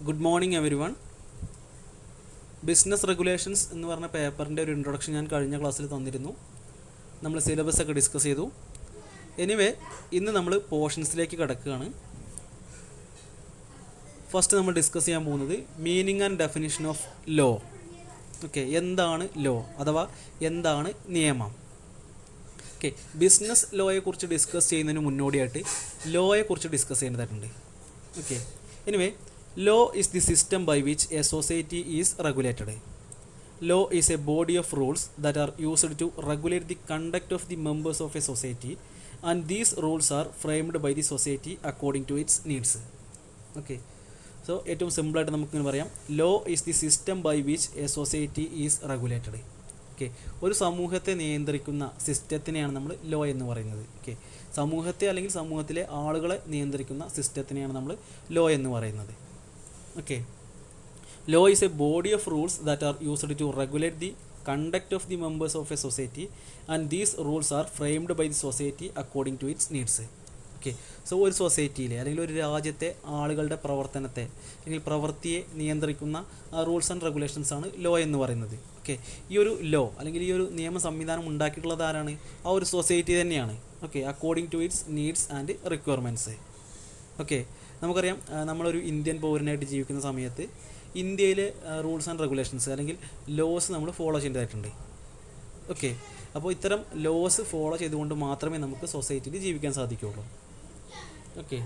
Good morning every one. Business regulations എന്ന് പറഞ്ഞ പേപ്പറിൻ്റെ ഒരു ഇൻട്രൊഡക്ഷൻ ഞാൻ കഴിഞ്ഞ ക്ലാസ്സിൽ തന്നിരുന്നു. നമ്മൾ സിലബസ് ഒക്കെ ഡിസ്കസ് ചെയ്തു. എനിവേ ഇന്ന് നമ്മൾ പോർഷൻസിലേക്ക് കിടക്കുകയാണ്. ഫസ്റ്റ് നമ്മൾ ഡിസ്കസ് ചെയ്യാൻ പോകുന്നത് meaning and definition of law. Okay, എന്താണ് ലോ അഥവാ എന്താണ് നിയമം? ഓക്കെ, ബിസിനസ് ലോയെക്കുറിച്ച് ഡിസ്കസ് ചെയ്യുന്നതിന് മുന്നോടിയായിട്ട് ലോയെക്കുറിച്ച് ഡിസ്കസ് ചെയ്യേണ്ടതായിട്ടുണ്ട്. Okay, anyway law is the system by which a society is regulated. Law is a body of rules that are used to regulate the conduct of the members of a society, and these rules are framed by the society according to its needs. Okay, so ഏറ്റവും സിമ്പിളായിട്ട് നമുക്കിങ്ങനെ പറയാം, law is the system by which a society is regulated. Okay, ഒരു സമൂഹത്തെ നിയന്ത്രിക്കുന്ന സിസ്റ്റത്തിനെയാണ് നമ്മൾ law എന്ന് പറയുന്നത്. ഓക്കെ, സമൂഹത്തെ അല്ലെങ്കിൽ സമൂഹത്തിലെ ആളുകളെ നിയന്ത്രിക്കുന്ന സിസ്റ്റത്തിനെയാണ് നമ്മൾ ലോ എന്ന് പറയുന്നത്. Okay, law is a body of rules that are used to regulate the conduct of the members of a society, and these rules are framed by the society according to its needs. Okay, so ഒരു സൊസൈറ്റിയിലെ അല്ലെങ്കിൽ ഒരു രാജ്യത്തെ ആളുകളുടെ പ്രവർത്തനത്തെ അല്ലെങ്കിൽ പ്രവൃത്തിയെ നിയന്ത്രിക്കുന്ന rules and regulations ആണ് ലോ എന്ന് പറയുന്നത്. ഓക്കെ, ഈ ഒരു ലോ അല്ലെങ്കിൽ ഈ ഒരു നിയമ സംവിധാനം ഉണ്ടാക്കിയിട്ടുള്ളത് ആരാണ്? ആ ഒരു സൊസൈറ്റി തന്നെയാണ്. Okay, according to its needs and requirements. Okay, നമുക്കറിയാം, നമ്മളൊരു ഇന്ത്യൻ പൗരനായിട്ട് ജീവിക്കുന്ന സമയത്ത് ഇന്ത്യയിലെ റൂൾസ് ആൻഡ് റെഗുലേഷൻസ് അല്ലെങ്കിൽ ലോസ് നമ്മൾ ഫോളോ ചെയ്യേണ്ടതായിട്ടുണ്ട്. ഓക്കെ, അപ്പോൾ ഇത്തരം ലോസ് ഫോളോ ചെയ്തുകൊണ്ട് മാത്രമേ നമുക്ക് സൊസൈറ്റിയിൽ ജീവിക്കാൻ സാധിക്കുകയുള്ളൂ. ഓക്കെ,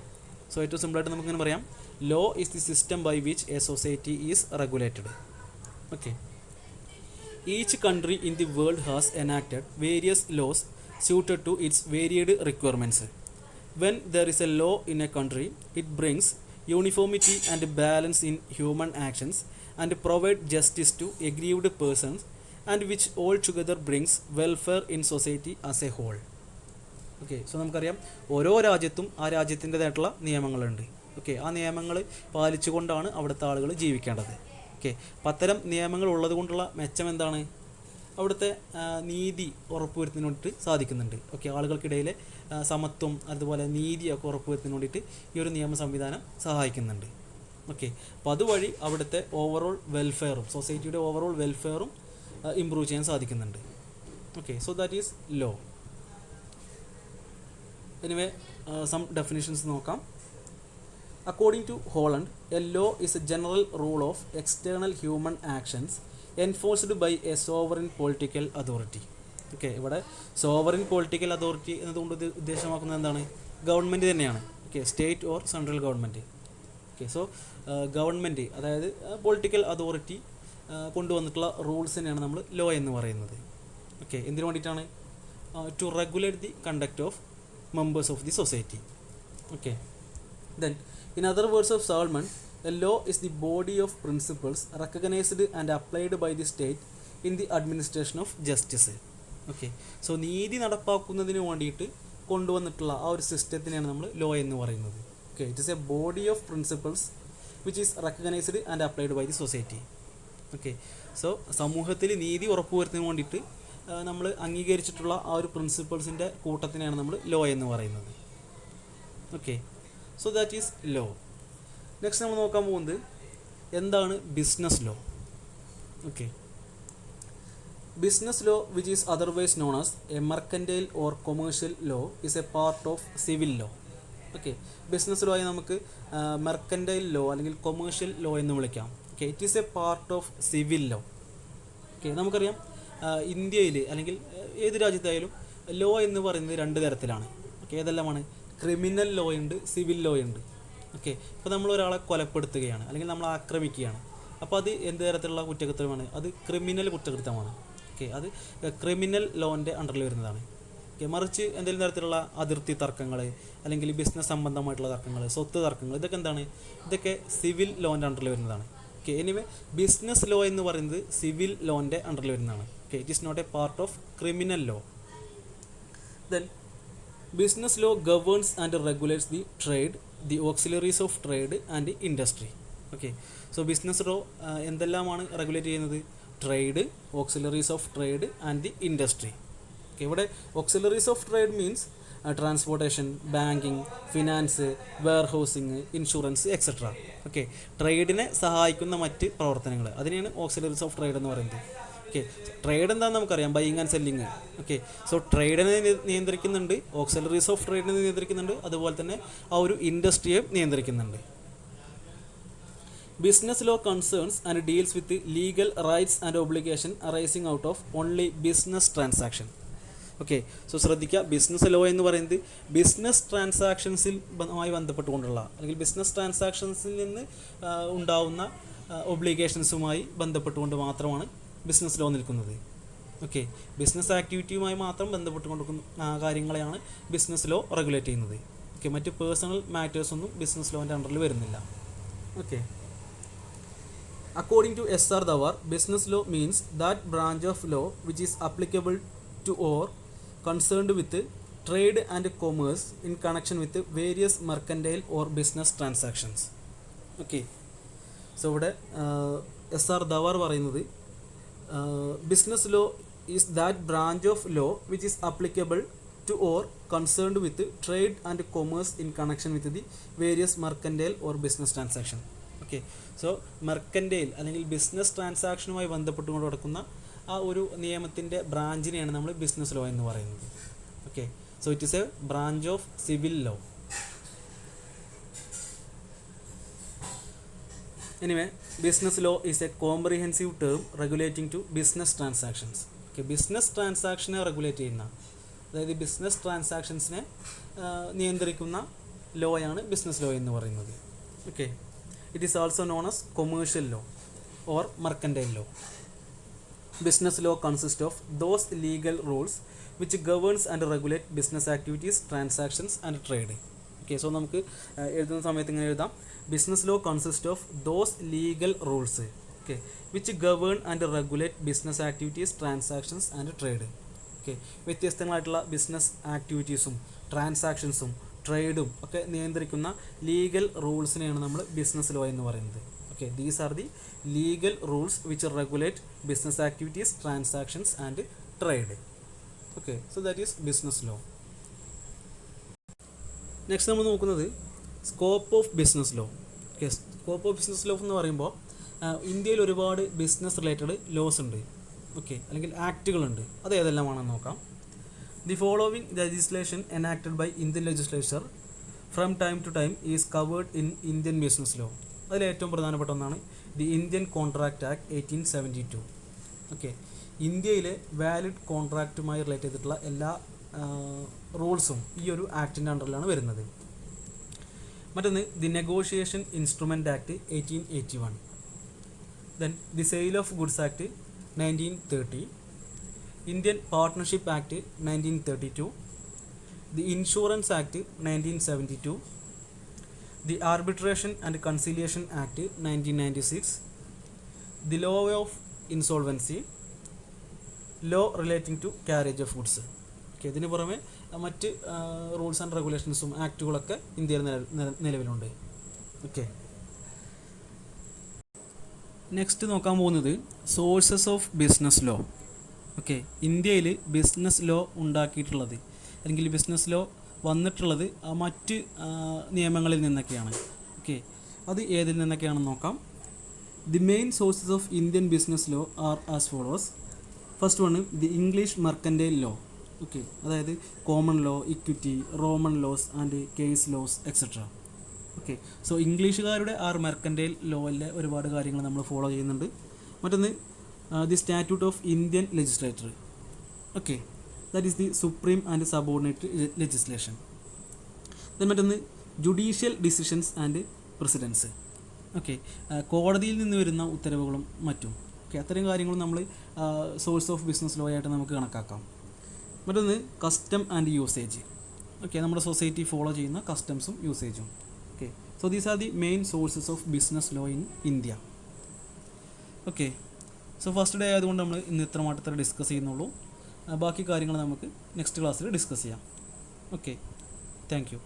സോ ഏറ്റവും സിമ്പിളായിട്ട് നമുക്കിങ്ങനെ പറയാം, law is the system by which a society is regulated. Okay, each country in the world has enacted various laws suited to its varied requirements. When there is a law in a country, it brings uniformity and balance in human actions and provide justice to aggrieved persons, and which altogether brings welfare in society as a whole. Okay, so നമുക്കറിയാം, ഓരോ രാജ്യത്തും ആ രാജ്യത്തിൻ്റെതായിട്ടുള്ള നിയമങ്ങളുണ്ട്. Okay, ആ നിയമങ്ങൾ പാലിച്ചുകൊണ്ടാണ് അവിടുത്തെ ആളുകൾ ജീവിക്കേണ്ടത്. ഓക്കെ, അപ്പം അത്തരം നിയമങ്ങൾ ഉള്ളത് കൊണ്ടുള്ള മെച്ചം എന്താണ്? അവിടുത്തെ നീതി ഉറപ്പുവരുത്തുന്നതിന് വേണ്ടിയിട്ട് സാധിക്കുന്നുണ്ട്. ഓക്കെ, ആളുകൾക്കിടയിലെ സമത്വം അതുപോലെ നീതിയൊക്കെ ഉറപ്പുവരുത്തുന്നതിന് വേണ്ടിയിട്ട് ഈ ഒരു നിയമ സംവിധാനം സഹായിക്കുന്നുണ്ട്. ഓക്കെ, അപ്പോൾ അതുവഴി അവിടുത്തെ ഓവറോൾ വെൽഫെയറും സൊസൈറ്റിയുടെ ഓവറോൾ വെൽഫെയറും ഇമ്പ്രൂവ് ചെയ്യാൻ സാധിക്കുന്നുണ്ട്. Okay, so that is law. Anyway some definitions നോക്കാം. According to Holland, a law is a general rule of external human actions enforced by a sovereign political authority. Okay, ഇവിടെ sovereign political authority എന്നതുകൊണ്ട് ഉദ്ദേശമാക്കുന്നത് എന്താണ്? Government തന്നെയാണ്. Okay, state or central government. Okay, so government അതായത് political authority കൊണ്ടുവന്നിട്ടുള്ള റൂൾസിനെയാണ് നമ്മൾ law എന്ന് പറയുന്നത്. ഓക്കെ, എന്തിനു വേണ്ടിയിട്ടാണ്? To regulate the conduct of members of the society. Okay, then in other words of Salmond, a law is the body of principles recognized and applied by the state in the administration of justice. Okay, so നീതി നടപ്പാക്കുന്നതിന് വേണ്ടിയിട്ട് കൊണ്ടുവന്നിട്ടുള്ള ആ ഒരു സിസ്റ്റത്തിനെയാണ് നമ്മൾ law എന്ന് പറയുന്നത്. Okay, it is a body of principles which is recognised and applied by the society. Okay, so സമൂഹത്തിൽ നീതി ഉറപ്പുവരുത്തുന്നതിന് വേണ്ടിയിട്ട് നമ്മൾ അംഗീകരിച്ചിട്ടുള്ള ആ ഒരു പ്രിൻസിപ്പിൾസിൻ്റെ കൂട്ടത്തിനെയാണ് നമ്മൾ ലോ എന്ന് പറയുന്നത്. Okay, so that is law. Next നമ്മൾ നോക്കാൻ പോകുന്നത് എന്താണ് business law. Okay, business law which is otherwise known as a mercantile or commercial law is a part of civil law. Okay, business law ആയി നമുക്ക് mercantile law അല്ലെങ്കിൽ commercial law എന്ന് വിളിക്കാം. Okay, it is a part of civil law. Okay, നമുക്കറിയാം, ഇന്ത്യയിൽ അല്ലെങ്കിൽ ഏത് രാജ്യത്തായാലും law എന്ന് പറയുന്നത് രണ്ട് തരത്തിലാണ്. ഓക്കെ, ഏതെല്ലാമാണ്? ക്രിമിനൽ ലോ ഉണ്ട്, സിവിൽ ലോ ഉണ്ട്. ഓക്കെ, ഇപ്പോൾ നമ്മൾ ഒരാളെ കൊലപ്പെടുത്തുകയാണ് അല്ലെങ്കിൽ നമ്മൾ ആക്രമിക്കുകയാണ്, അപ്പോൾ അത് എന്ത് തരത്തിലുള്ള കുറ്റകൃത്യമാണ്? അത് ക്രിമിനൽ കുറ്റകൃത്യമാണ്. ഓക്കെ, അത് ക്രിമിനൽ ലോൻ്റെ അണ്ടറിൽ വരുന്നതാണ്. ഓക്കെ, മറിച്ച് എന്തെങ്കിലും തരത്തിലുള്ള അതിർത്തി തർക്കങ്ങൾ അല്ലെങ്കിൽ ബിസിനസ് സംബന്ധമായിട്ടുള്ള തർക്കങ്ങൾ, സ്വത്ത് തർക്കങ്ങൾ, ഇതൊക്കെ എന്താണ്? ഇതൊക്കെ സിവിൽ ലോൻ്റെ അണ്ടറിൽ വരുന്നതാണ്. ഓക്കെ, എനിവേ ബിസിനസ് ലോ എന്ന് പറയുന്നത് സിവിൽ ലോൻ്റെ അണ്ടറിൽ വരുന്നതാണ്. Okay, it is not a part of criminal law. Then business law governs and regulates the trade, the auxiliaries of trade and industry. Okay, so business law എന്തെല്ലാമാണ് regulate ചെയ്യുന്നത്? Trade, auxiliaries of trade and the industry. Okay, ഇവിടെ auxiliaries of trade means transportation, banking, finance, warehousing, insurance etcetera. Okay, ട്രേഡിനെ സഹായിക്കുന്ന മറ്റ് പ്രവർത്തനങ്ങൾ അതിനെയാണ് auxiliaries of trade എന്ന് പറയുന്നത്. ഓക്കെ, ട്രേഡ് എന്താണെന്ന് നമുക്കറിയാം, buying and selling. Okay, so ട്രേഡിനെ നിയന്ത്രിക്കുന്നുണ്ട്, ഓക്സിലറീസ് ഓഫ് ട്രേഡിനെ നിയന്ത്രിക്കുന്നുണ്ട്, അതുപോലെ തന്നെ ആ ഒരു ഇൻഡസ്ട്രിയെ നിയന്ത്രിക്കുന്നുണ്ട്. Business law concerns and deals with legal rights and obligation arising out of only business transaction. Okay, so ശ്രദ്ധിക്കുക, ബിസിനസ് ലോ എന്ന് പറയുന്നത് ബിസിനസ് ട്രാൻസാക്ഷൻസുമായി ബന്ധപ്പെട്ടുകൊണ്ടുള്ള അല്ലെങ്കിൽ ബിസിനസ് ട്രാൻസാക്ഷൻസിൽ നിന്ന് ഉണ്ടാവുന്ന ഒബ്ലിഗേഷൻസുമായി ബന്ധപ്പെട്ടുകൊണ്ട് മാത്രമാണ് ബിസിനസ് ലോ നിൽക്കുന്നത്. ഓക്കെ, ബിസിനസ് ആക്ടിവിറ്റിയുമായി മാത്രം ബന്ധപ്പെട്ടുകൊണ്ടിരിക്കുന്ന കാര്യങ്ങളെയാണ് ബിസിനസ് ലോ റെഗുലേറ്റ് ചെയ്യുന്നത്. ഓക്കെ, മറ്റ് പേഴ്സണൽ മാറ്റേഴ്സൊന്നും ബിസിനസ് ലോൻ്റെ അണ്ടറിൽ വരുന്നില്ല. Okay, according to S.R. Dawar, business law means that branch of law which is applicable to or concerned with trade and commerce in connection with various mercantile or business transactions. Okay, so ഇവിടെ S.R. Dawar പറയുന്നത് business law is that branch of law which is applicable to or concerned with trade and commerce in connection with the various mercantile or business transaction. Okay, so mercantile അല്ലെങ്കിൽ business ട്രാൻസാക്ഷനുമായി ബന്ധപ്പെട്ടുകൊണ്ട് നടക്കുന്ന ആ ഒരു നിയമത്തിൻ്റെ ബ്രാഞ്ചിനെയാണ് നമ്മൾ business law എന്ന് പറയുന്നത്. Okay, so it is a branch of civil law. Anyway, business law is a comprehensive term regulating to business transactions. Okay, business ട്രാൻസാക്ഷനെ റെഗുലേറ്റ് ചെയ്യുന്ന, അതായത് ബിസിനസ് ട്രാൻസാക്ഷൻസിനെ നിയന്ത്രിക്കുന്ന ലോയാണ് ബിസിനസ് ലോ എന്ന് പറയുന്നത്. Okay, it is also known as commercial law or mercantile law. Business law consists of those legal rules which governs and regulate business activities, transactions and trade. Okay, so നമുക്ക് എഴുതുന്ന സമയത്ത് ഇങ്ങനെ എഴുതാം, business law consists of those legal rules, okay, which govern and regulate business activities, transactions and trade. Okay, വ്യത്യസ്തങ്ങളായിട്ടുള്ള business ആക്ടിവിറ്റീസും ട്രാൻസാക്ഷൻസും ട്രേഡും ഒക്കെ നിയന്ത്രിക്കുന്ന ലീഗൽ റൂൾസിനെയാണ് നമ്മൾ ബിസിനസ് ലോ എന്ന് പറയുന്നത്. Okay, these are the legal rules which regulate business activities, transactions and trade. Okay, so that is business law. Next നമ്മൾ നോക്കുന്നത് scope of business law. Okay, scope of business law എന്ന് പറയുമ്പോൾ ഇന്ത്യയിൽ ഒരുപാട് business related loss ഉണ്ട്. Okay, അല്ലെങ്കിൽ ആക്റ്റുകളുണ്ട്. അത് ഏതെല്ലാമാണെന്ന് നോക്കാം. The following legislation enacted by Indian legislature from time to time is covered in Indian business law. അതിൽ ഏറ്റവും പ്രധാനപ്പെട്ട ഒന്നാണ് the Indian contract act 1872. Okay, ഇന്ത്യയിലെ വാലിഡ് കോൺട്രാക്റ്റുമായി റിലേറ്റ് ചെയ്തിട്ടുള്ള എല്ലാ റൂൾസും ഈ ഒരു ആക്ടിൻ്റെ അണ്ടറിലാണ് വരുന്നത്. മറ്റൊന്ന് the negotiation instrument act 1881. Then the sale of goods act 1930, Indian Partnership Act 1932, the Insurance Act 1972, the Arbitration and Conciliation Act 1996, the Law of Insolvency, law relating to carriage of goods. Okay, ഇതിന് പുറമെ മറ്റ് rules and റെഗുലേഷൻസും ആക്റ്റുകളൊക്കെ ഇന്ത്യയിൽ നിലവിലുണ്ട്. Okay, next നോക്കാൻ പോകുന്നത് sources of business law. Okay, ഇന്ത്യയിൽ business law ഉണ്ടാക്കിയിട്ടുള്ളത് അല്ലെങ്കിൽ ബിസിനസ് ലോ വന്നിട്ടുള്ളത് മറ്റ് നിയമങ്ങളിൽ നിന്നൊക്കെയാണ്. ഓക്കെ, അത് ഏതിൽ നിന്നൊക്കെയാണെന്ന് നോക്കാം. The main sources of Indian business law are as follows. First one the English mercantile law. Okay, അതായത് common law, equity, Roman laws and case laws etcetera. Okay, so ഇംഗ്ലീഷുകാരുടെ mercantile ലോയിലെ ഒരുപാട് കാര്യങ്ങൾ നമ്മൾ ഫോളോ ചെയ്യുന്നുണ്ട്. മറ്റൊന്ന് the statute of Indian legislature. Okay, that is the supreme and subordinate legislation. Then മറ്റൊന്ന് judicial decisions and precedents. Okay, കോടതിയിൽ നിന്ന് വരുന്ന ഉത്തരവുകളും മറ്റും. ഓക്കെ, അത്തരം കാര്യങ്ങളും നമ്മൾ സോഴ്സ് ഓഫ് ബിസിനസ് ലോ ആയിട്ട് നമുക്ക് കണക്കാക്കാം. മറ്റൊന്ന് കസ്റ്റം ആൻഡ് യൂസേജ്. ഓക്കെ, നമ്മുടെ സൊസൈറ്റി ഫോളോ ചെയ്യുന്ന കസ്റ്റംസും യൂസേജും. Okay, so these are the main sources of business law in India. Okay, so first day ആയതുകൊണ്ട് നമ്മൾ ഇന്ന് ഇത്ര മാത്രമേ ഡിസ്കസ് ചെയ്യുന്നുള്ളൂ. ബാക്കി കാര്യങ്ങൾ നമുക്ക് നെക്സ്റ്റ് ക്ലാസ്സിൽ ഡിസ്കസ് ചെയ്യാം. Okay, thank you.